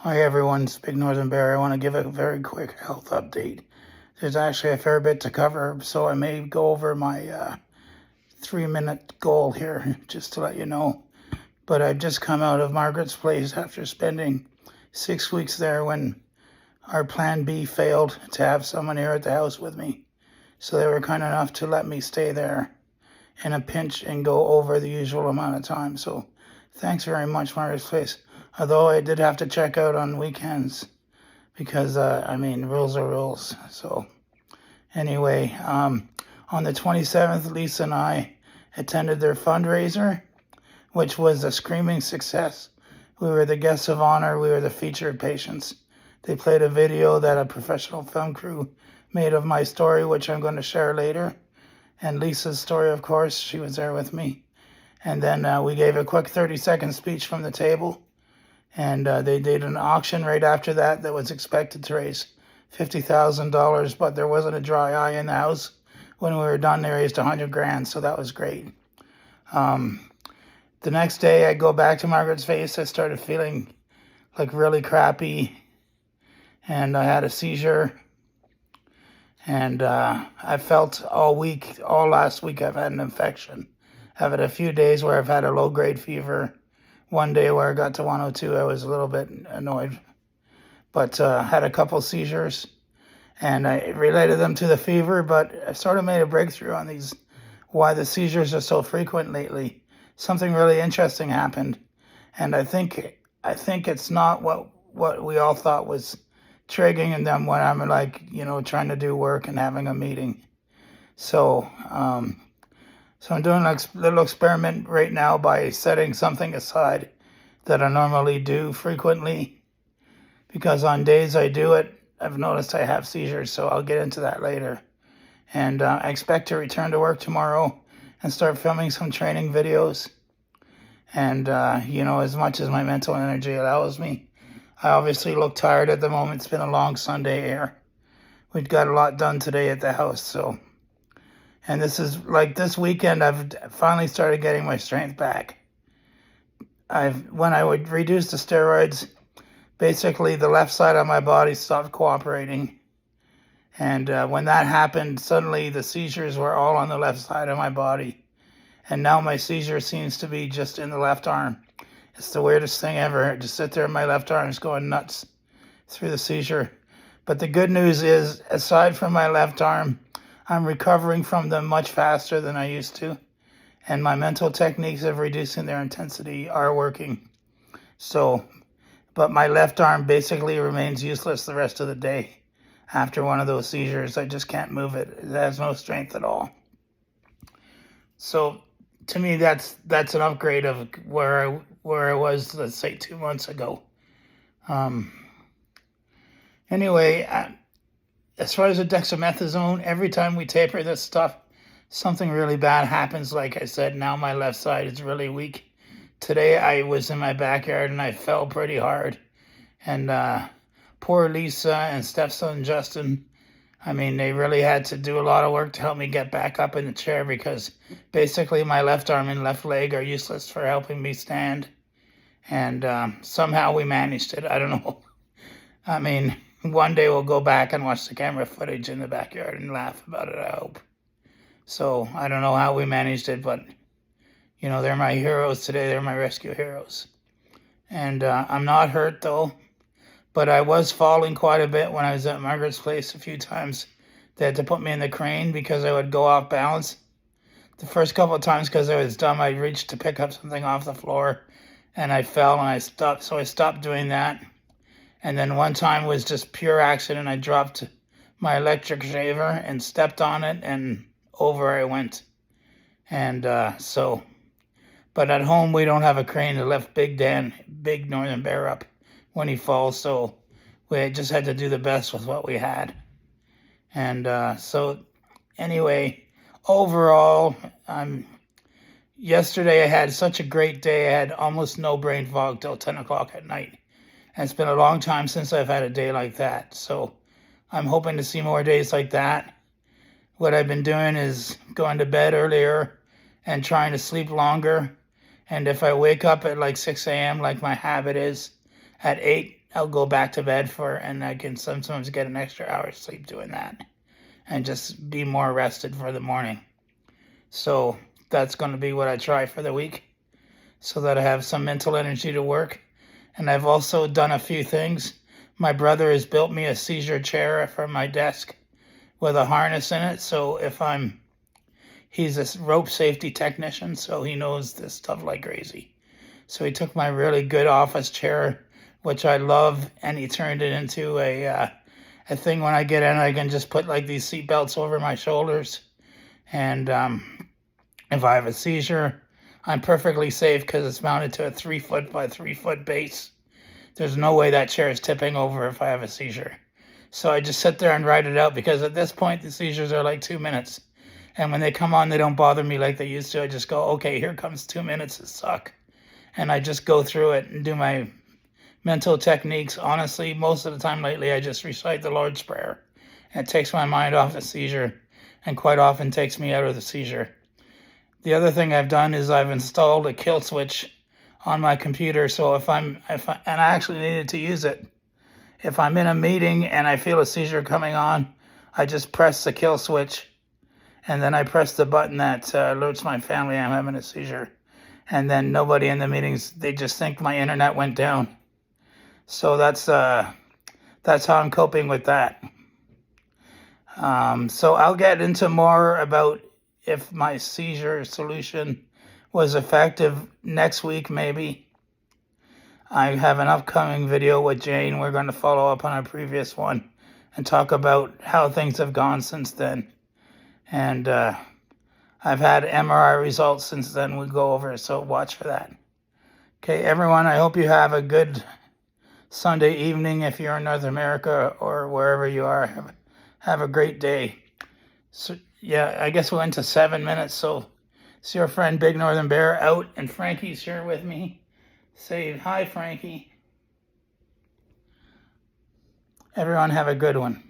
Hi everyone, it's Big Northern Bear. I want to give a very quick health update. There's actually a fair bit to cover, so I may go over my 3-minute goal here, just to let you know. But I've just come out of Margaret's place after spending 6 weeks there when our plan B failed to have someone here at the house with me. So they were kind enough to let me stay there in a pinch and go over the usual amount of time. So thanks very much, Margaret's place. Although I did have to check out on weekends because, rules are rules. So anyway, on the 27th, Lisa and I attended their fundraiser, which was a screaming success. We were the guests of honor. We were the featured patients. They played a video that a professional film crew made of my story, which I'm going to share later. And Lisa's story, of course, she was there with me. And then we gave a quick 30-second speech from the table. And they did an auction right after that was expected to raise $50,000, but there wasn't a dry eye in the house. When we were done, they raised $100,000, so that was great. The next day, I go back to Margaret's face. I started feeling like really crappy, and I had a seizure. And I felt all last week, I've had an infection. I've had a few days where I've had a low-grade fever. One day where I got to 102, I was a little bit annoyed, but had a couple seizures, and I related them to the fever, but I sort of made a breakthrough on why the seizures are so frequent lately. Something really interesting happened, and I think it's not what we all thought was triggering them when I'm trying to do work and having a meeting. So I'm doing a little experiment right now by setting something aside that I normally do frequently, because on days I do it, I've noticed I have seizures, so I'll get into that later. And I expect to return to work tomorrow and start filming some training videos. And, as much as my mental energy allows me, I obviously look tired at the moment. It's been a long Sunday here. We've got a lot done today at the house, so... And this weekend, I've finally started getting my strength back. When I would reduce the steroids, basically the left side of my body stopped cooperating. And when that happened, suddenly the seizures were all on the left side of my body. And now my seizure seems to be just in the left arm. It's the weirdest thing ever. Just sit there, my left arm is going nuts through the seizure. But the good news is, aside from my left arm, I'm recovering from them much faster than I used to, and my mental techniques of reducing their intensity are working. But my left arm basically remains useless the rest of the day. After one of those seizures, I just can't move it. It has no strength at all. So to me, that's an upgrade of where I was, let's say, 2 months ago. Anyway, as far as the dexamethasone, every time we taper this stuff, something really bad happens. Like I said, now my left side is really weak. Today I was in my backyard and I fell pretty hard. And poor Lisa and stepson Justin, they really had to do a lot of work to help me get back up in the chair, because basically my left arm and left leg are useless for helping me stand. And somehow we managed it. I don't know. One day we'll go back and watch the camera footage in the backyard and laugh about it, I hope. So I don't know how we managed it, but, they're my heroes today. They're my rescue heroes. And I'm not hurt, though. But I was falling quite a bit when I was at Margaret's place a few times. They had to put me in the crane because I would go off balance. The first couple of times, because I was dumb, I reached to pick up something off the floor, and I fell and I stopped. So I stopped doing that. And then one time was just pure accident. I dropped my electric shaver and stepped on it, and over I went. And but at home we don't have a crane to lift Big Northern Bear up when he falls. So we just had to do the best with what we had. And so anyway, overall, yesterday I had such a great day. I had almost no brain fog till 10 o'clock at night. And it's been a long time since I've had a day like that. So I'm hoping to see more days like that. What I've been doing is going to bed earlier and trying to sleep longer. And if I wake up at like 6 a.m., like my habit is, at 8, I'll go back to bed and I can sometimes get an extra hour's sleep doing that and just be more rested for the morning. So that's going to be what I try for the week so that I have some mental energy to work. And I've also done a few things. My brother has built me a Seizure chair for my desk with a harness in it. So he's a rope safety technician, so he knows this stuff like crazy. So he took my really good office chair, which I love, and he turned it into a thing when I get in. I can just put like these seat belts over my shoulders. And if I have a seizure, I'm perfectly safe because it's mounted to a 3-foot by 3-foot base. There's no way that chair is tipping over if I have a seizure. So I just sit there and ride it out because at this point, the seizures are like 2 minutes. And when they come on, they don't bother me like they used to. I just go, okay, here comes 2 minutes that suck. And I just go through it and do my mental techniques. Honestly, most of the time lately, I just recite the Lord's Prayer. And it takes my mind off the seizure and quite often takes me out of the seizure. The other thing I've done is I've installed a kill switch on my computer. So and I actually needed to use it. If I'm in a meeting and I feel a seizure coming on, I just press the kill switch. And then I press the button that alerts my family I'm having a seizure. And then nobody in the meetings, they just think my internet went down. So that's how I'm coping with that. So I'll get into more about if my seizure solution was effective next week, maybe. I have an upcoming video with Jane. We're going to follow up on a previous one and talk about how things have gone since then. And I've had MRI results since then. We'll go over, so watch for that. Okay, everyone, I hope you have a good Sunday evening if you're in North America or wherever you are. Have a great day. So, yeah, I guess we went to 7 minutes, so it's your friend Big Northern Bear out, and Frankie's here with me. Say hi, Frankie. Everyone have a good one.